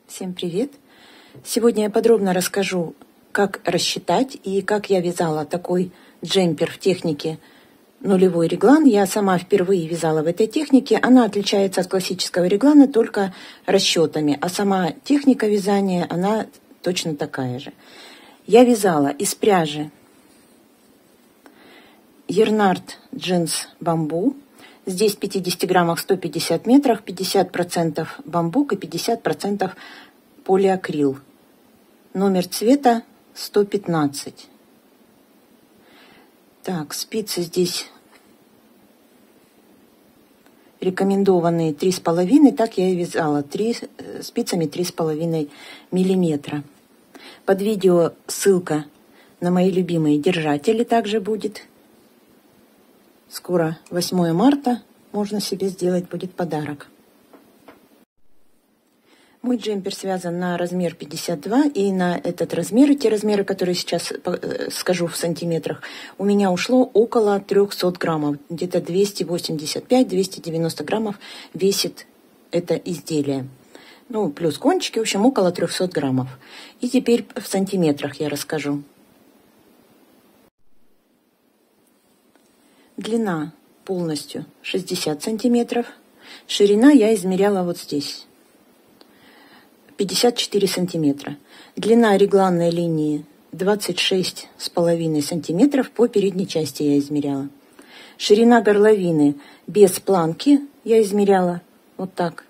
Всем привет! Сегодня я подробно расскажу, как рассчитать и как я вязала такой джемпер в технике нулевой реглан. Я сама впервые вязала в этой технике. Она отличается от классического реглана только расчетами, а сама техника вязания, она точно такая же. Я вязала из пряжи Ернард джинс бамбу. Здесь в 50 граммах 150 метров, 50% бамбук и 50% полиакрил. Номер цвета 115. Так, спицы здесь рекомендованные 3,5, так я и вязала, спицами 3,5 миллиметра. Под видео ссылка на мои любимые держатели также будет. Скоро 8 марта, можно себе сделать будет подарок. Мой джемпер связан на размер 52, и на этот размер, и те размеры, которые сейчас скажу в сантиметрах, у меня ушло около 300 граммов, где-то 285-290 граммов весит это изделие. Ну, плюс кончики, в общем, около 300 граммов. И теперь в сантиметрах я расскажу. Длина полностью 60 сантиметров. Ширина я измеряла вот здесь. 54 сантиметра. Длина регланной линии 26,5 сантиметров. По передней части я измеряла. Ширина горловины без планки я измеряла вот так.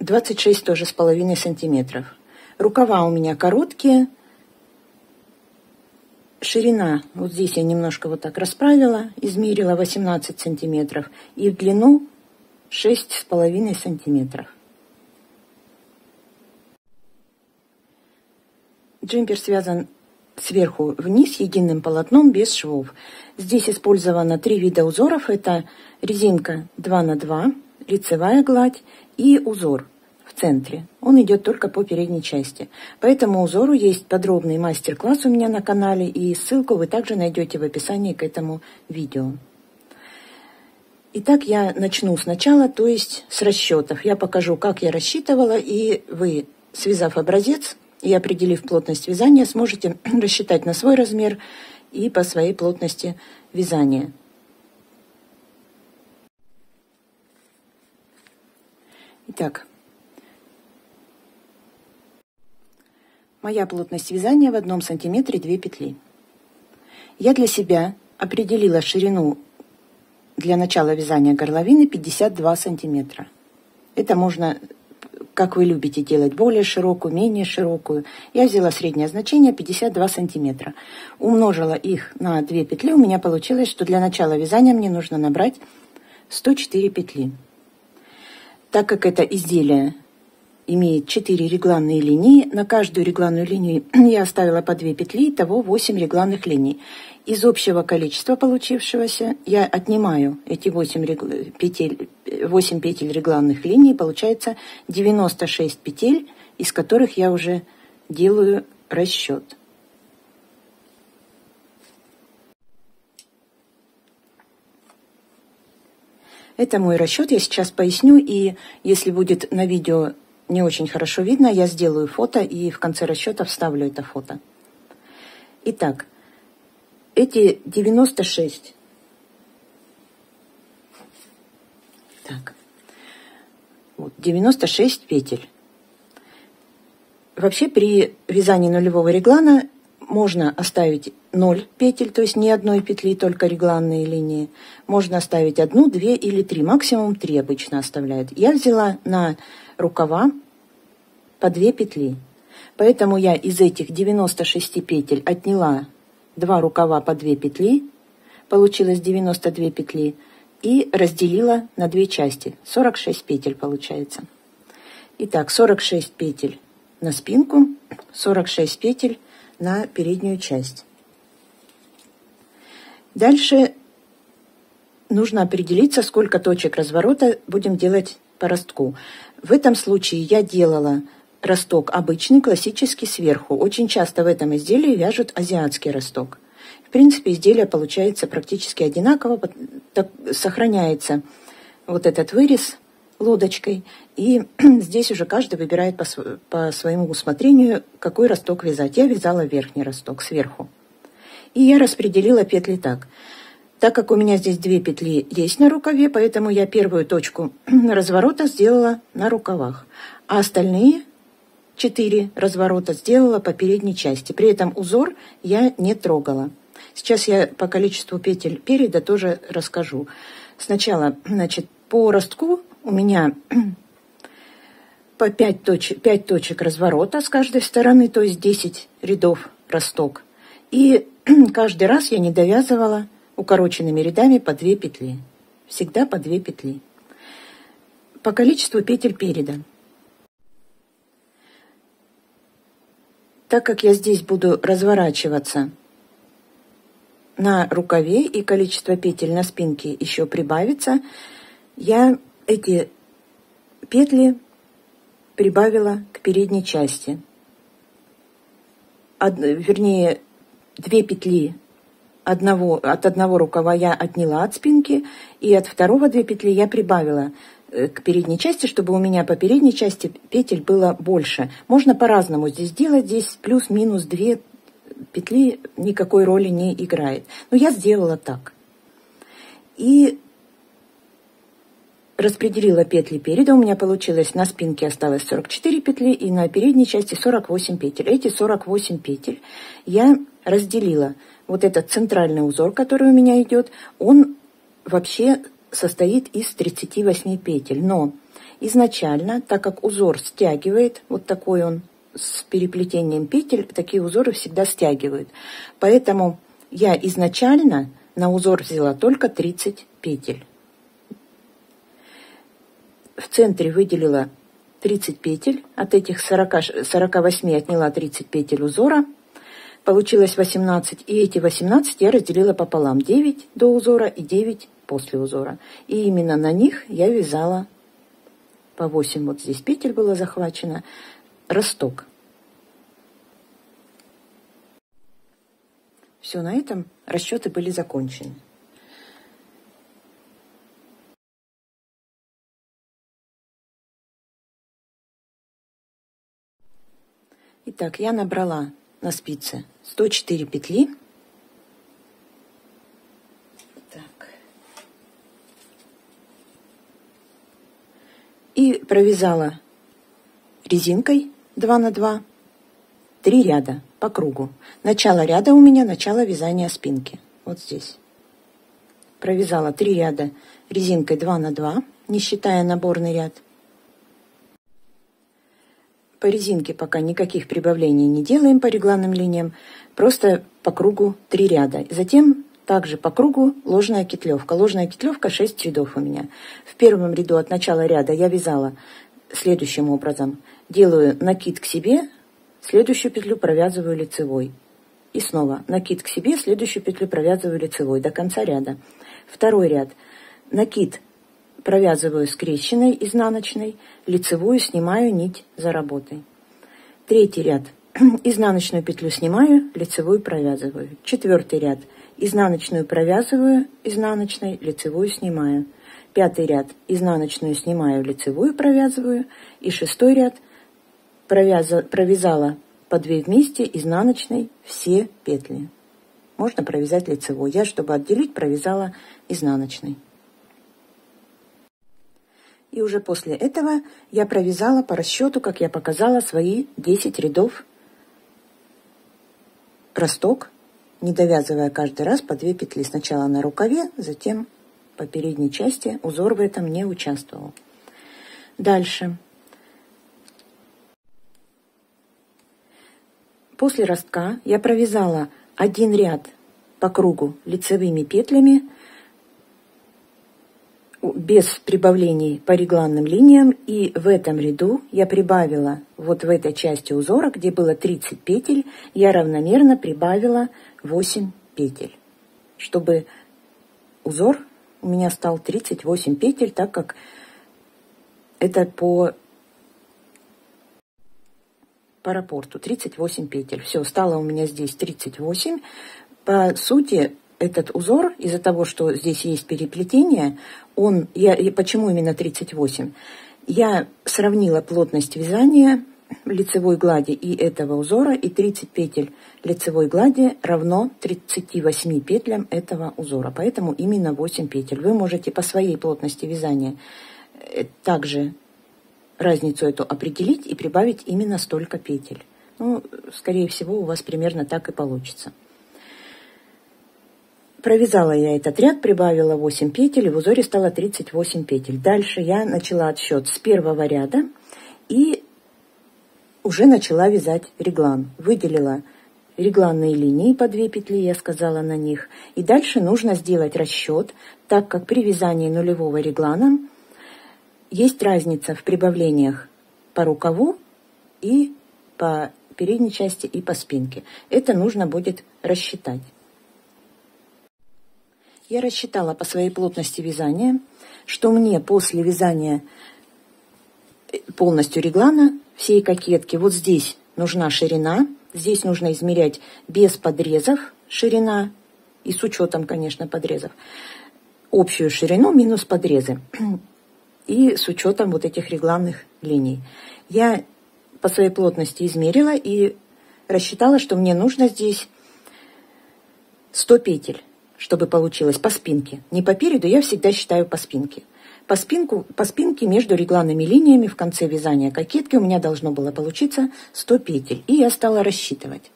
26 тоже с половиной сантиметров. Рукава у меня короткие. Ширина, вот здесь я немножко вот так расправила, измерила 18 сантиметров. И в длину 6,5 сантиметров. Джемпер связан сверху вниз единым полотном без швов. Здесь использовано 3 вида узоров. Это резинка 2 на 2, лицевая гладь и узор в центре. Он идет только по передней части. По этому узору есть подробный мастер-класс у меня на канале, и ссылку вы также найдете в описании к этому видео. Итак, я начну сначала, то есть с расчетов. Я покажу, как я рассчитывала, и вы, связав образец и определив плотность вязания, сможете рассчитать на свой размер и по своей плотности вязания. Итак, моя плотность вязания в 1 сантиметре 2 петли. Я для себя определила ширину для начала вязания горловины 52 сантиметра. Это можно, как вы любите делать, более широкую, менее широкую. Я взяла среднее значение 52 сантиметра. Умножила их на 2 петли. У меня получилось, что для начала вязания мне нужно набрать 104 петли. Так как это изделие имеет 4 регланные линии, на каждую регланную линию я оставила по 2 петли, итого 8 регланных линий. Из общего количества получившегося я отнимаю эти 8 петель регланных линий, получается 96 петель, из которых я уже делаю расчет. Это мой расчет, я сейчас поясню, и если будет на видео не очень хорошо видно, я сделаю фото и в конце расчета вставлю это фото. Итак, эти 96. Так, вот, 96 петель. Вообще при вязании нулевого реглана можно оставить 0 петель, то есть ни одной петли, только регланные линии. Можно оставить 1, 2 или 3, максимум 3 обычно оставляют. Я взяла на рукава по 2 петли. Поэтому я из этих 96 петель отняла 2 рукава по 2 петли, получилось 92 петли, и разделила на 2 части. 46 петель получается. Итак, 46 петель на спинку, 46 петель на переднюю часть. Дальше нужно определиться, сколько точек разворота будем делать по ростку. В этом случае я делала росток обычный, классический, сверху. Очень часто в этом изделии вяжут азиатский росток. В принципе, изделие получается практически одинаково, так сохраняется вот этот вырез лодочкой. И здесь уже каждый выбирает по своему усмотрению, какой росток вязать. Я вязала верхний росток сверху. И я распределила петли так. Так как у меня здесь 2 петли есть на рукаве, поэтому я первую точку разворота сделала на рукавах. А остальные 4 разворота сделала по передней части. При этом узор я не трогала. Сейчас я по количеству петель переда тоже расскажу. Сначала, значит, по ростку у меня по 5 точек разворота с каждой стороны, то есть 10 рядов росток. И каждый раз я не довязывала укороченными рядами по 2 петли. Всегда по 2 петли. По количеству петель переда. Так как я здесь буду разворачиваться на рукаве и количество петель на спинке еще прибавится, я эти петли прибавила к передней части. Вернее, 2 петли от одного рукава я отняла от спинки, и от второго 2 петли я прибавила к передней части, чтобы у меня по передней части петель было больше. Можно по-разному здесь делать, здесь плюс-минус 2 петли никакой роли не играет. Но я сделала так. И распределила петли переда. У меня получилось, на спинке осталось 44 петли и на передней части 48 петель. Эти 48 петель я разделила. Вот этот центральный узор, который у меня идет, он вообще состоит из 38 петель. Но изначально, так как узор стягивает, вот такой он с переплетением петель, такие узоры всегда стягивают. Поэтому я изначально на узор взяла только 30 петель. В центре выделила 30 петель. От этих 48 отняла 30 петель узора. Получилось 18. И эти 18 я разделила пополам. 9 до узора и 9 после узора. И именно на них я вязала по 8. Вот здесь петель было захвачено. Росток. Все, на этом расчеты были закончены. Итак, я набрала на спице 104 петли. Так. И провязала резинкой 2 на 2 3 ряда по кругу. Начало ряда у меня начало вязания спинки. Вот здесь. Провязала 3 ряда резинкой 2 на 2, не считая наборный ряд. По резинке пока никаких прибавлений не делаем по регланным линиям, просто по кругу 3 ряда. Затем также по кругу ложная кетлевка. Ложная кетлевка 6 рядов у меня. В первом ряду от начала ряда я вязала следующим образом. Делаю накид к себе, следующую петлю провязываю лицевой. И снова накид к себе, следующую петлю провязываю лицевой до конца ряда. Второй ряд. Накид провязываю скрещенной изнаночной, лицевую снимаю нить за работой. Третий ряд. Изнаночную петлю снимаю, лицевую провязываю. Четвертый ряд. Изнаночную провязываю, изнаночной, лицевую снимаю. Пятый ряд. Изнаночную снимаю, лицевую провязываю. И шестой ряд. Провязала по 2 вместе, изнаночной, все петли. Можно провязать лицевой. Я, чтобы отделить, провязала изнаночной. И уже после этого я провязала по расчету, как я показала, свои 10 рядов росток, не довязывая каждый раз по 2 петли. Сначала на рукаве, затем по передней части. Узор в этом не участвовал. Дальше. После ростка я провязала 1 ряд по кругу лицевыми петлями, без прибавлений по регланным линиям, и в этом ряду я прибавила, вот в этой части узора, где было 30 петель, я равномерно прибавила 8 петель, чтобы узор у меня стал 38 петель, так как это по раппорту 38 петель. Все, стало у меня здесь 38. По сути, этот узор, из-за того, что здесь есть переплетение, почему именно 38? Я сравнила плотность вязания лицевой глади и этого узора, и 30 петель лицевой глади равно 38 петлям этого узора. Поэтому именно 8 петель. Вы можете по своей плотности вязания также разницу эту определить и прибавить именно столько петель. Ну, скорее всего, у вас примерно так и получится. Провязала я этот ряд, прибавила 8 петель, и в узоре стало 38 петель. Дальше я начала отсчет с первого ряда и уже начала вязать реглан. Выделила регланные линии по 2 петли, я сказала на них. И дальше нужно сделать расчет, так как при вязании нулевого реглана есть разница в прибавлениях по рукаву и по передней части и по спинке. Это нужно будет рассчитать. Я рассчитала по своей плотности вязания, что мне после вязания полностью реглана всей кокетки вот здесь нужна ширина, здесь нужно измерять без подрезов ширина и с учетом, конечно, подрезов, общую ширину минус подрезы и с учетом вот этих регланных линий. Я по своей плотности измерила и рассчитала, что мне нужно здесь 100 петель, чтобы получилось по спинке. Не по переду, я всегда считаю по спинке. По спинке между регланными линиями в конце вязания кокетки у меня должно было получиться 100 петель. И я стала рассчитывать.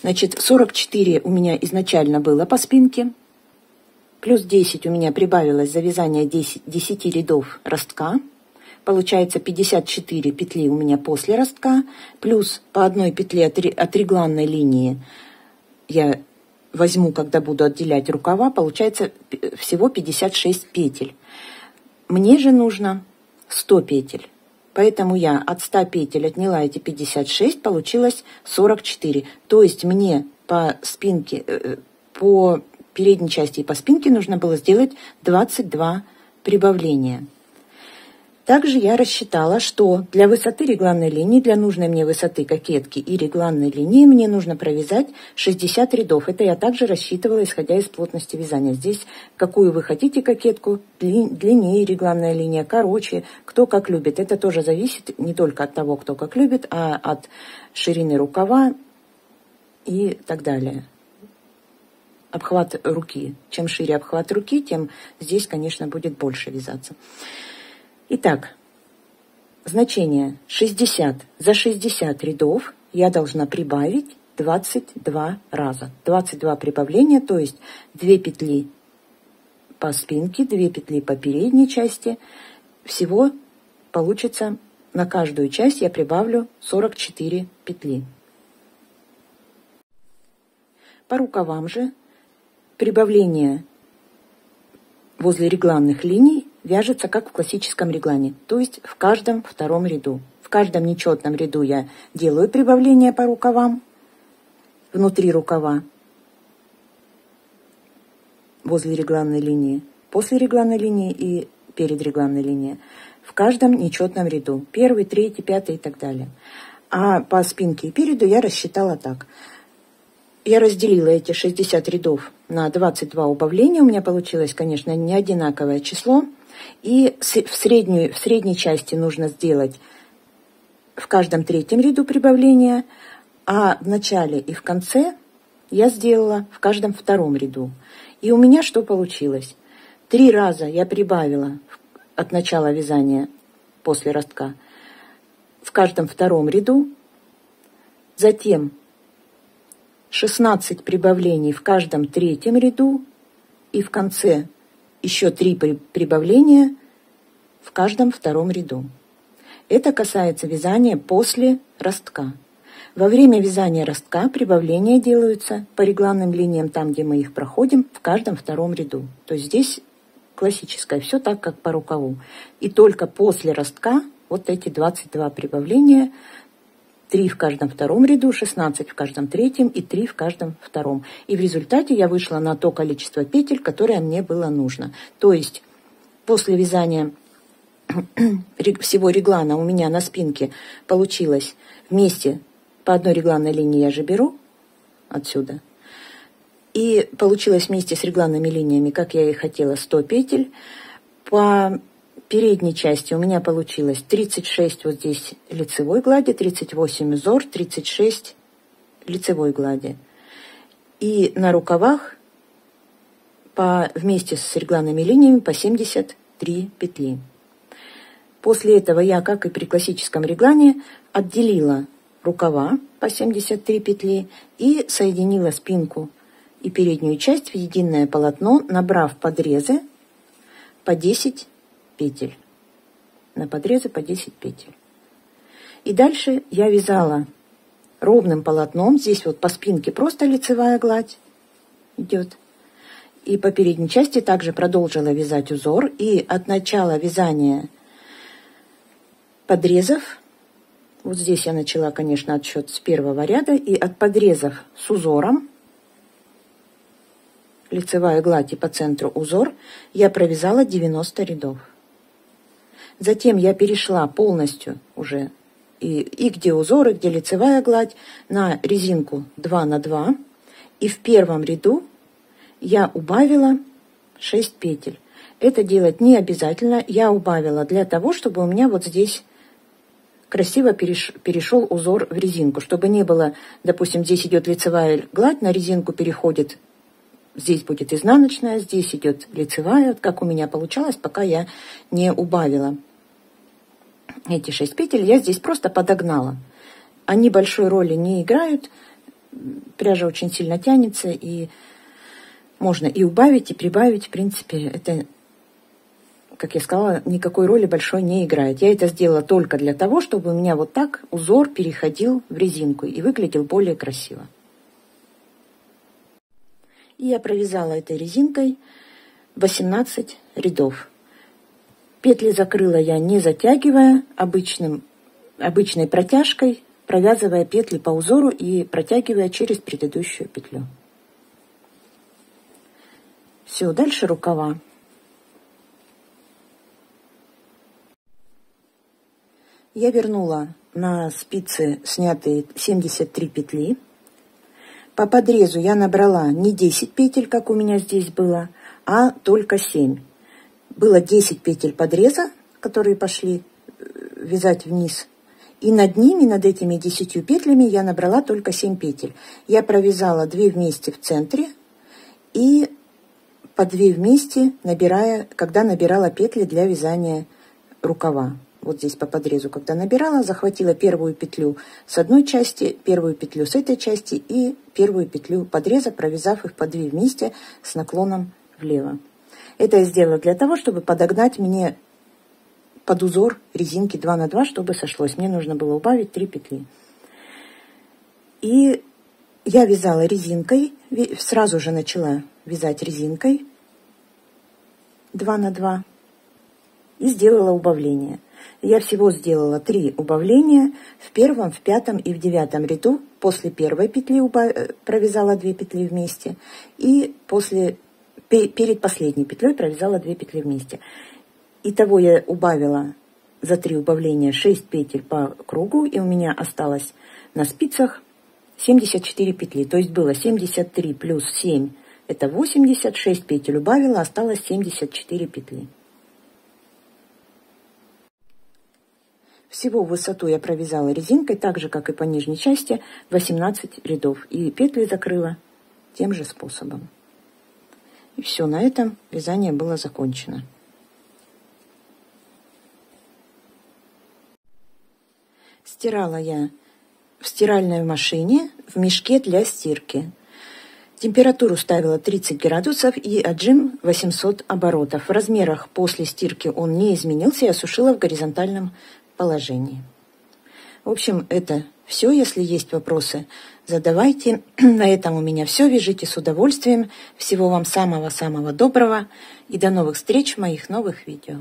Значит, 44 у меня изначально было по спинке. Плюс 10 у меня прибавилось за вязание 10 рядов ростка. Получается 54 петли у меня после ростка. Плюс по одной петле от регланной линии я возьму, когда буду отделять рукава, получается всего 56 петель. Мне же нужно 100 петель. Поэтому я от 100 петель отняла эти 56, получилось 44. То есть мне по спинке, по передней части и по спинке нужно было сделать 22 прибавления. Также я рассчитала, что для высоты регланной линии, для нужной мне высоты кокетки и регланной линии мне нужно провязать 60 рядов. Это я также рассчитывала, исходя из плотности вязания. Здесь какую вы хотите кокетку, длиннее регланная линия, короче, кто как любит. Это тоже зависит не только от того, кто как любит, а от ширины рукава и так далее. Обхват руки. Чем шире обхват руки, тем здесь, конечно, будет больше вязаться. Итак, значение 60. За 60 рядов я должна прибавить 22 раза. 22 прибавления, то есть 2 петли по спинке, 2 петли по передней части. Всего получится на каждую часть я прибавлю 44 петли. По рукавам же прибавление возле регланных линий вяжется как в классическом реглане, то есть в каждом втором ряду. В каждом нечетном ряду я делаю прибавление по рукавам, внутри рукава, возле регланной линии, после регланной линии и перед регланной линией. В каждом нечетном ряду. Первый, третий, пятый и так далее. А по спинке и переду я рассчитала так. Я разделила эти 60 рядов на 22 убавления. У меня получилось, конечно, не одинаковое число. И в средней части нужно сделать в каждом третьем ряду прибавления, а в начале и в конце я сделала в каждом втором ряду. И у меня что получилось? 3 раза я прибавила от начала вязания после ростка в каждом втором ряду, затем 16 прибавлений в каждом третьем ряду и в конце еще 3 прибавления в каждом втором ряду. Это касается вязания после ростка. Во время вязания ростка прибавления делаются по регланным линиям, там, где мы их проходим, в каждом втором ряду. То есть здесь классическое, все так, как по рукаву. И только после ростка вот эти 22 прибавления, 3 в каждом втором ряду, 16 в каждом третьем и 3 в каждом втором. И в результате я вышла на то количество петель, которое мне было нужно. То есть после вязания всего реглана у меня на спинке получилось вместе по одной регланной линии я же беру отсюда. И получилось вместе с регланными линиями, как я и хотела, 100 петель. По передней части у меня получилось 36 вот здесь лицевой глади, 38 узор, 36 лицевой глади. И на рукавах вместе с регланными линиями по 73 петли. После этого я, как и при классическом реглане, отделила рукава по 73 петли и соединила спинку и переднюю часть в единое полотно, набрав подрезы по 10 петель. На подрезы по 10 петель. И дальше я вязала ровным полотном. Здесь вот по спинке просто лицевая гладь идет. И по передней части также продолжила вязать узор. И от начала вязания подрезов, вот здесь я начала, конечно, отсчет с первого ряда, и от подрезов с узором, лицевая гладь и по центру узор, я провязала 90 рядов. Затем я перешла полностью уже и где узор, и где лицевая гладь, на резинку 2 на 2, и в первом ряду я убавила 6 петель. Это делать не обязательно, я убавила для того, чтобы у меня вот здесь красиво перешел узор в резинку, чтобы не было, допустим, здесь идет лицевая гладь, на резинку переходит, здесь будет изнаночная, здесь идет лицевая, как у меня получалось, пока я не убавила эти 6 петель, я здесь просто подогнала. Они большой роли не играют, пряжа очень сильно тянется, и можно и убавить, и прибавить, в принципе, это, как я сказала, никакой роли большой не играет. Я это сделала только для того, чтобы у меня вот так узор переходил в резинку и выглядел более красиво. И я провязала этой резинкой 18 рядов. Петли закрыла я не затягивая, обычной протяжкой, провязывая петли по узору и протягивая через предыдущую петлю. Все, дальше рукава. Я вернула на спицы снятые 73 петли. По подрезу я набрала не 10 петель, как у меня здесь было, а только 7. Было 10 петель подреза, которые пошли вязать вниз. И над ними, над этими 10 петлями, я набрала только 7 петель. Я провязала 2 вместе в центре и по 2 вместе, когда набирала петли для вязания рукава. Вот здесь по подрезу, когда набирала, захватила первую петлю с одной части, первую петлю с этой части и первую петлю подреза, провязав их по 2 вместе с наклоном влево. Это я сделала для того, чтобы подогнать мне под узор резинки 2 на 2, чтобы сошлось. Мне нужно было убавить 3 петли. И я вязала резинкой, сразу же начала вязать резинкой 2 на 2 и сделала убавление. Я всего сделала 3 убавления в первом, в пятом и в 9 ряду. После первой петли провязала 2 петли вместе и перед последней петлей провязала 2 петли вместе. Итого я убавила за 3 убавления 6 петель по кругу, и у меня осталось на спицах 74 петли. То есть было 73 плюс 7, это 86 петель убавила, осталось 74 петли. Всего в высоту я провязала резинкой, так же, как и по нижней части, 18 рядов. И петли закрыла тем же способом. И все, на этом вязание было закончено. Стирала я в стиральной машине в мешке для стирки. Температуру ставила 30 градусов и отжим 800 оборотов. В размерах после стирки он не изменился, я сушила в горизонтальном положении. В общем, это все. Если есть вопросы, задавайте. На этом у меня все. Вяжите с удовольствием. Всего вам самого-самого доброго и до новых встреч в моих новых видео.